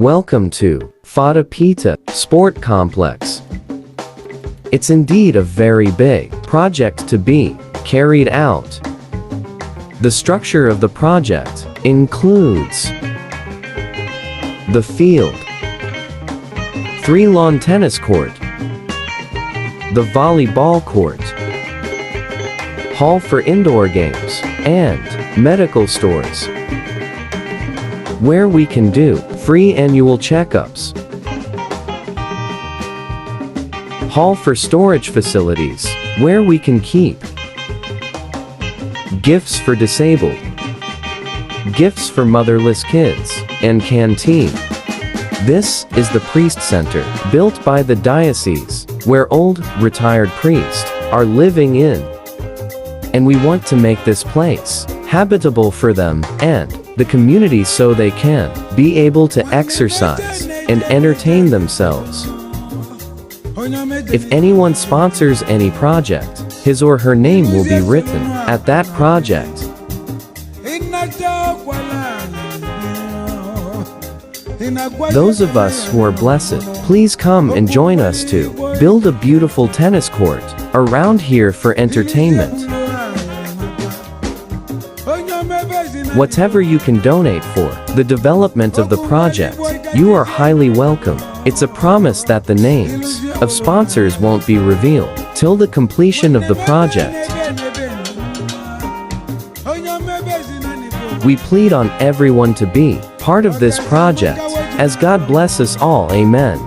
Welcome to Fata Pita Sport Complex. It's indeed a very big project to be carried out. The structure of the project includes the field, 3 lawn tennis court, the volleyball court, hall for indoor games, and medical stores, where we can do free annual checkups, hall for storage facilities, where we can keep gifts for disabled, gifts for motherless kids, and canteen. This is the Priest Center, built by the diocese, where old, retired priests are living in. And we want to make this place habitable for them and the community so they can be able to exercise and entertain themselves. If anyone sponsors any project, his or her name will be written at that project. Those of us who are blessed, please come and join us to build a beautiful tennis court around here for entertainment. Whatever you can donate for the development of the project, you are highly welcome. It's a promise that the names of sponsors won't be revealed till the completion of the project. We plead on everyone to be part of this project, as God bless us all. Amen.